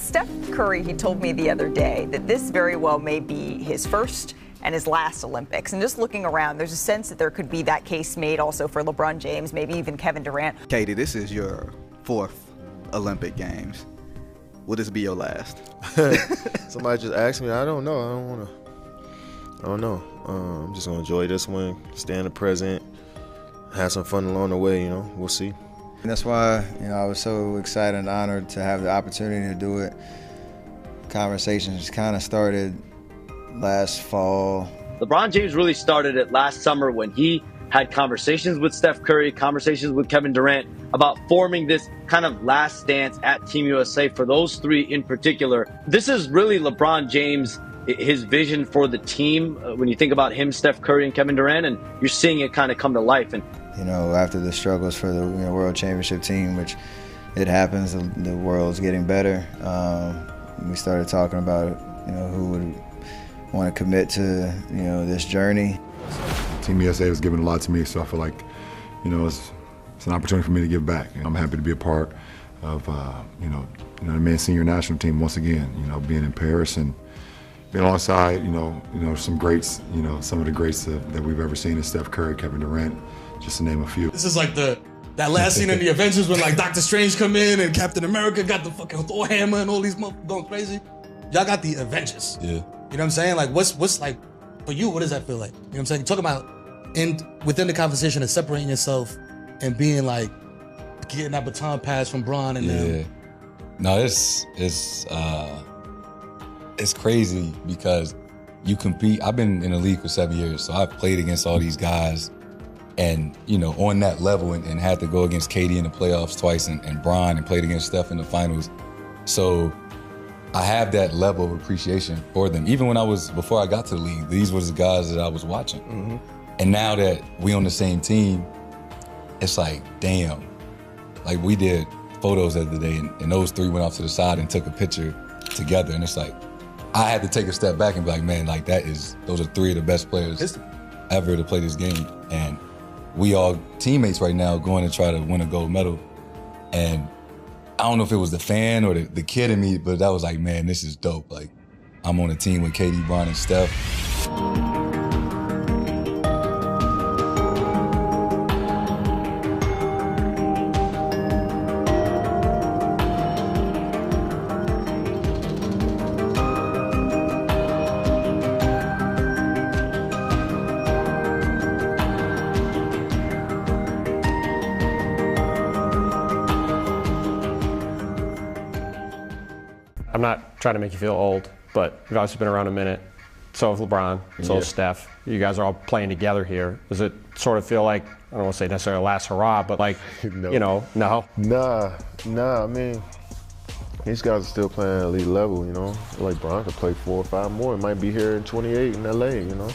Steph Curry, he told me the other day that this very well may be his first and his last Olympics. And just looking around, there's a sense that there could be that case made also for LeBron James, maybe even Kevin Durant. Katie, this is your 4th Olympic Games. Will this be your last? Somebody just asked me. I don't know. I don't know. I'm just gonna enjoy this one, stay in the present, have some fun along the way. We'll see. And that's why I was so excited and honored to have the opportunity to do it. Conversations kind of started last fall. LeBron James really started it last summer when he had conversations with Steph Curry, conversations with Kevin Durant about forming this kind of last dance at Team USA for those 3 in particular. This is really LeBron James, his vision for the team when you think about him, Steph Curry, and Kevin Durant, and you're seeing it kind of come to life. And after the struggles for the World Championship team, which it happens, the world's getting better. We started talking about who would want to commit to this journey. Team USA was giving a lot to me, so I feel like it's an opportunity for me to give back. I'm happy to be a part of the men's senior national team once again. Being in Paris and being alongside some greats. Some of the greats that we've ever seen is Steph Curry, Kevin Durant, just to name a few. This is like that last scene in the Avengers when like Doctor Strange come in and Captain America got the fucking Thor hammer and all these motherfuckers going crazy. Y'all got the Avengers. Yeah. You know what I'm saying? Like what's like for you? What does that feel like? You know what I'm saying? You talk about within the conversation and separating yourself and being like getting that baton pass from Bron and them. No, it's crazy because you compete. I've been in the league for 7 years, so I've played against all these guys and, on that level and had to go against KD in the playoffs twice and Bron and played against Steph in the finals. So I have that level of appreciation for them. Even before I got to the league, these were the guys that I was watching. Mm-hmm. And now that we on the same team, it's like, damn. Like we did photos the other day and those 3 went off to the side and took a picture together. And it's like, I had to take a step back and be like, man, like those are 3 of the best players ever to play this game. And we all teammates right now going to try to win a gold medal. And I don't know if it was the fan or the kid in me, but that was like, man, this is dope. Like, I'm on a team with KD, Bron, and Steph. I'm not trying to make you feel old, but you've obviously been around a minute. So has LeBron, so has Steph. You guys are all playing together here. Does it sort of feel like, I don't want to say necessarily last hurrah, but like, no. No? Nah. I mean, these guys are still playing at elite level, Like Bron could play 4 or 5 more. It might be here in 28 in LA,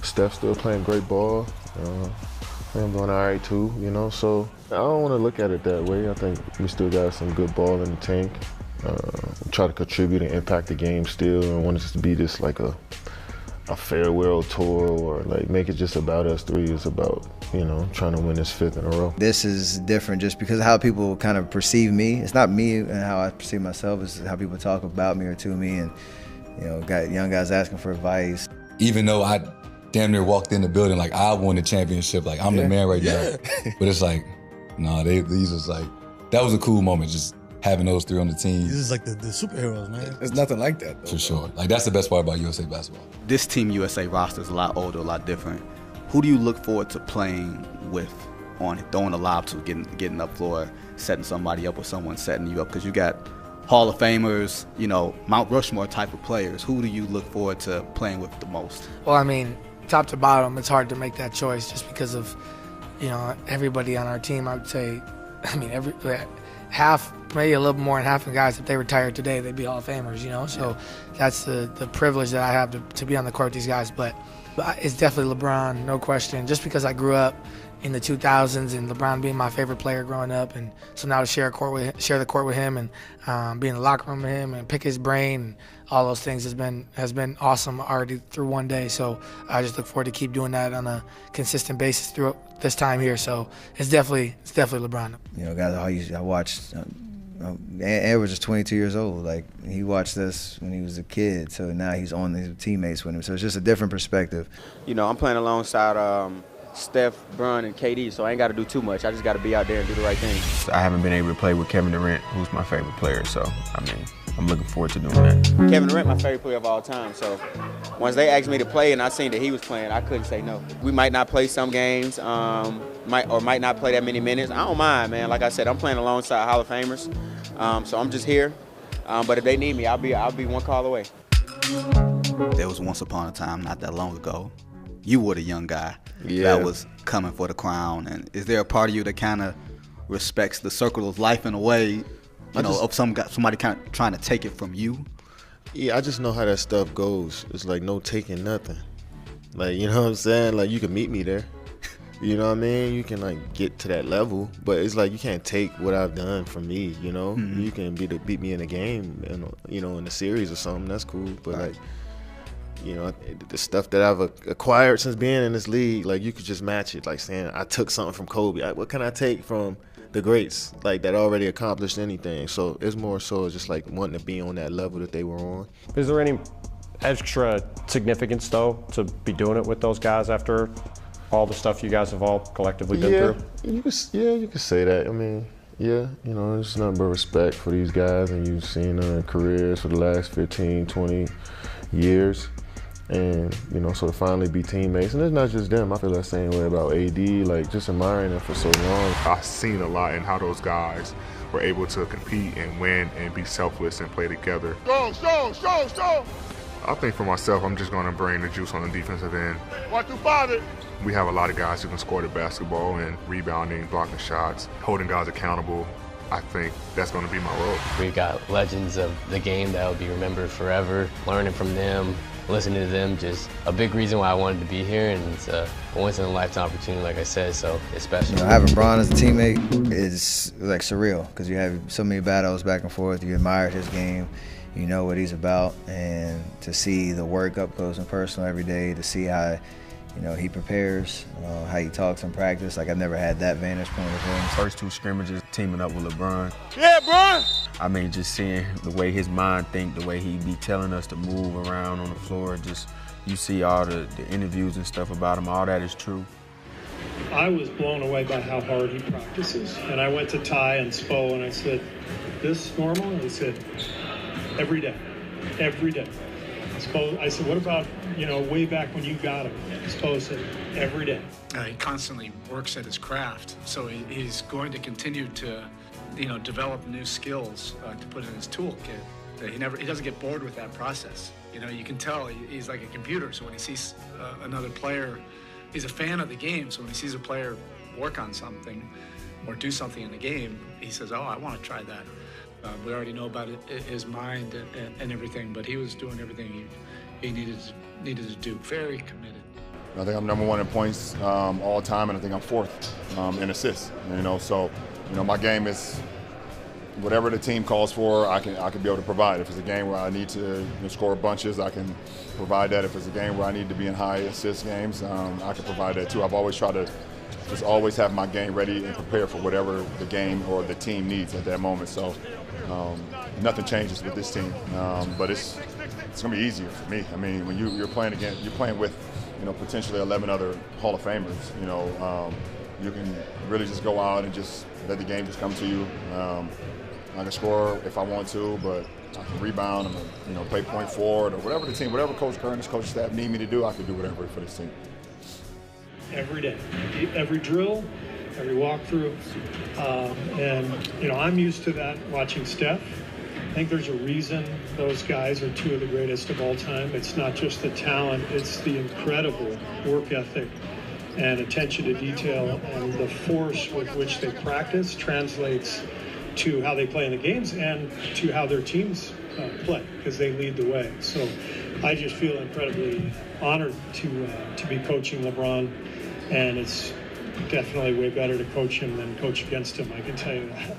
Steph's still playing great ball. I'm doing all right too, So I don't want to look at it that way. I think we still got some good ball in the tank. Try to contribute and impact the game still. I want it to be just like a farewell tour or like make it just about us 3. It's about, trying to win this 5th in a row. This is different just because of how people kind of perceive me. It's not me and how I perceive myself, it's how people talk about me or to me, and got young guys asking for advice. Even though I damn near walked in the building like I won the championship, like I'm the man right now. But it's like, no, these was like, that was a cool moment, just having those 3 on the team. This is like the superheroes, man. There's nothing like that, though. For sure. Like, that's the best part about USA basketball. This Team USA roster is a lot older, a lot different. Who do you look forward to playing with on throwing a lob to, getting up floor, setting somebody up or someone setting you up? Because you got Hall of Famers, Mount Rushmore type of players. Who do you look forward to playing with the most? Well, I mean, top to bottom, it's hard to make that choice just because of, everybody on our team. I would say, half, maybe a little more than half of the guys, if they retired today, they'd be Hall of Famers, So that's the privilege that I have to be on the court with these guys. But it's definitely LeBron, no question. Just because I grew up in the 2000s and LeBron being my favorite player growing up, and so now to share the court with him and be in the locker room with him and pick his brain and all those things has been awesome already through one day. So I just look forward to keep doing that on a consistent basis through this time here. So it's definitely LeBron. Guys I watched Ed was just 22 years old. Like, he watched us when he was a kid, so now he's on his teammates with him. So it's just a different perspective. You know, I'm playing alongside Steph, Bron, and KD, so I ain't got to do too much. I just got to be out there and do the right thing. I haven't been able to play with Kevin Durant, who's my favorite player, so, I mean, I'm looking forward to doing that. Kevin Durant, my favorite player of all time, so once they asked me to play and I seen that he was playing, I couldn't say no. We might not play some games, might not play that many minutes. I don't mind, man. Like I said, I'm playing alongside Hall of Famers, so I'm just here. But if they need me, I'll be one call away. There was once upon a time, not that long ago, you were the young guy that was coming for the crown. And is there a part of you that kind of respects the circle of life in a way, of somebody kind of trying to take it from you? Yeah, I just know how that stuff goes. It's like no taking nothing. Like, you know what I'm saying? Like, you can meet me there. You know what I mean? You can, like, get to that level, but it's like you can't take what I've done from me, you know? Mm-hmm. You can beat me in a game, in a series or something. That's cool, but, right. The stuff that I've acquired since being in this league, like, you could just match it. Like, saying I took something from Kobe. What can I take from the greats, like, that already accomplished anything? So it's more so just, like, wanting to be on that level that they were on. Is there any extra significance, though, to be doing it with those guys after all the stuff you guys have all collectively been through? You could say that. I mean, there's nothing but respect for these guys, and you've seen their careers for the last 15, 20 years. And, so to finally be teammates, and it's not just them, I feel that same way about AD, like, just admiring them for so long. I've seen a lot in how those guys were able to compete and win and be selfless and play together. Go! I think for myself, I'm just going to bring the juice on the defensive end. 1 through 5 We have a lot of guys who can score the basketball and rebounding, blocking shots, holding guys accountable. I think that's going to be my role. We've got legends of the game that will be remembered forever. Learning from them, listening to them, just a big reason why I wanted to be here, and it's a once-in-a-lifetime opportunity, like I said, so it's special. Having Bron as a teammate is, like, surreal, because you have so many battles back and forth. You admire his game. You know what he's about, and to see the work up close and personal every day, to see how he prepares, how he talks in practice. Like, I've never had that vantage point of him. First 2 scrimmages, teaming up with LeBron. Yeah, Bron! I mean, just seeing the way his mind think, the way he be telling us to move around on the floor, just you see all the interviews and stuff about him, all that is true. I was blown away by how hard he practices. And I went to Ty and Spo and I said, this normal? And he said, every day. I said, what about, way back when you got him? Spo said, every day. He constantly works at his craft, so he's going to continue to, develop new skills to put in his toolkit. He doesn't get bored with that process. You can tell he's like a computer, so when he sees another player, he's a fan of the game, so when he sees a player work on something or do something in the game, he says, oh, I want to try that. We already know about his mind and everything, but he was doing everything he needed to do. Very committed. I think I'm number 1 in points all time, and I think I'm 4th in assists. So my game is whatever the team calls for, I can be able to provide. If it's a game where I need to score bunches, I can provide that. If it's a game where I need to be in high assist games, I can provide that too. I've always tried to just always have my game ready and prepared for whatever the game or the team needs at that moment. So nothing changes with this team, but it's going to be easier for me. I mean, when you're playing with potentially 11 other Hall of Famers. You can really just go out and just let the game just come to you. I can score if I want to, but I can rebound and play point forward or whatever Coach Kerr and his coaching staff need me to do. I can do whatever for this team. Every day, every drill, every walkthrough, and I'm used to that watching Steph. I think there's a reason those guys are 2 of the greatest of all time. It's not just the talent, it's the incredible work ethic and attention to detail, and the force with which they practice translates to how they play in the games and to how their teams play, because they lead the way. So I just feel incredibly honored to be coaching LeBron, and it's definitely way better to coach him than coach against him, I can tell you that.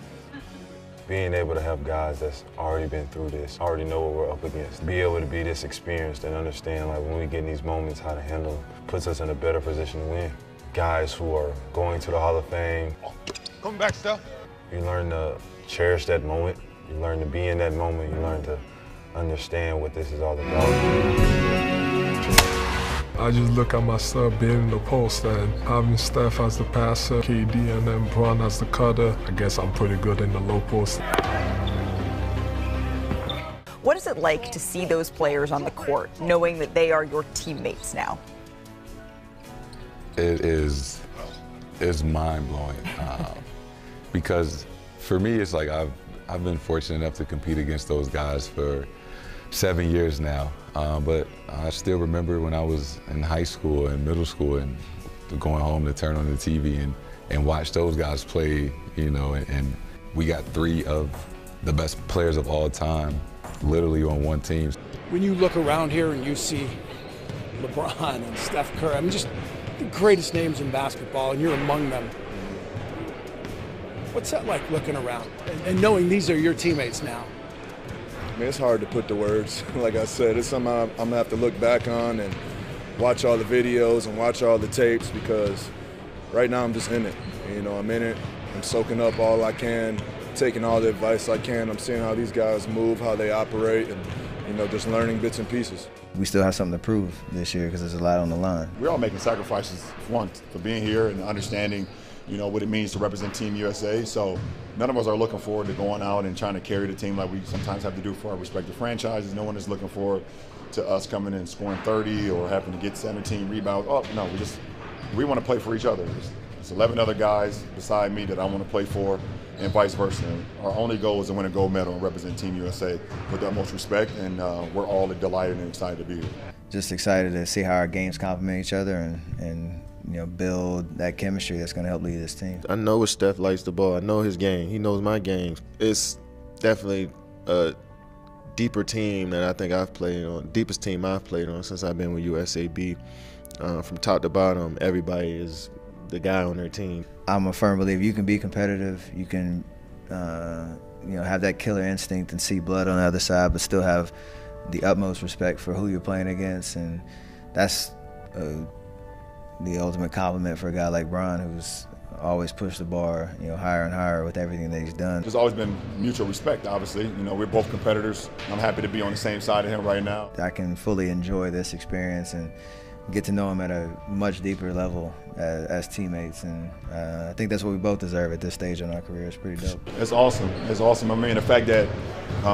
Being able to have guys that's already been through this, already know what we're up against, be able to be this experienced and understand, like, when we get in these moments, how to handle them, puts us in a better position to win. Guys who are going to the Hall of Fame. Come back, Steph. You learn to cherish that moment. You learn to be in that moment. You learn to understand what this is all about. I just look at myself being in the post and having Steph as the passer, KD and then Bron as the cutter. I guess I'm pretty good in the low post. What is it like to see those players on the court, knowing that they are your teammates now? It's mind-blowing. Because for me, it's like I've been fortunate enough to compete against those guys for 7 years now. But I still remember when I was in high school and middle school and going home to turn on the TV and watch those guys play, you know, and we got 3 of the best players of all time literally on one team. When you look around here and you see LeBron and Steph Curry, I mean, just the greatest names in basketball, and you're among them. What's that like looking around and knowing these are your teammates now? I mean, it's hard to put the words. Like I said, it's something I'm going to have to look back on and watch all the videos and watch all the tapes, because right now I'm just in it. You know, I'm in it. I'm soaking up all I can, taking all the advice I can. I'm seeing how these guys move, how they operate, and, you know, just learning bits and pieces. We still have something to prove this year because there's a lot on the line. We're all making sacrifices, one, for being here and understanding, you know, what it means to represent Team USA. So none of us are looking forward to going out and trying to carry the team like we sometimes have to do for our respective franchises. No one is looking forward to us coming in and scoring 30 or having to get 17 rebounds. Oh, no, we want to play for each other. There's 11 other guys beside me that I want to play for, and vice versa. Our only goal is to win a gold medal and represent Team USA with the utmost respect, and we're all delighted and excited to be here. Just excited to see how our games complement each other and you know, build that chemistry that's going to help lead this team. I know what Steph likes the ball. I know his game. He knows my game. It's definitely a deeper team that I think I've played on, deepest team I've played on since I've been with USAB. From top to bottom, everybody is the guy on their team. I'm a firm believer you can be competitive, you can you know, have that killer instinct and see blood on the other side, but still have the utmost respect for who you're playing against, and that's the ultimate compliment for a guy like Bron, who's always pushed the bar, you know, higher and higher with everything that he's done. There's always been mutual respect, obviously. You know, we're both competitors. I'm happy to be on the same side of him right now. I can fully enjoy this experience and get to know him at a much deeper level as teammates, and I think that's what we both deserve at this stage in our career. It's pretty dope. It's awesome. It's awesome. I mean, the fact that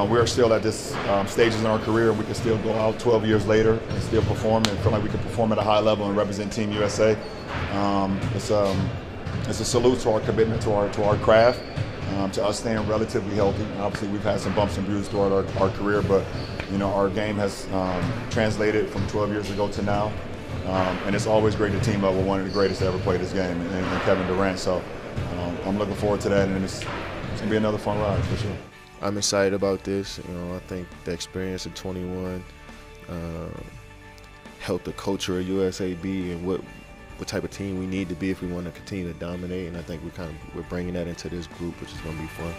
we're still at this stages in our career, and we can still go out 12 years later and still perform and feel like we can perform at a high level and represent Team USA. It's a salute to our commitment to our craft, to us staying relatively healthy. Obviously, we've had some bumps and bruises throughout our career, but you know, our game has translated from 12 years ago to now. And it's always great to team up with one of the greatest to ever play this game, and Kevin Durant. So I'm looking forward to that, and it's going to be another fun ride for sure. I'm excited about this. You know, I think the experience of 21 helped the culture of USAB and what type of team we need to be if we want to continue to dominate. And I think we're bringing that into this group, which is going to be fun.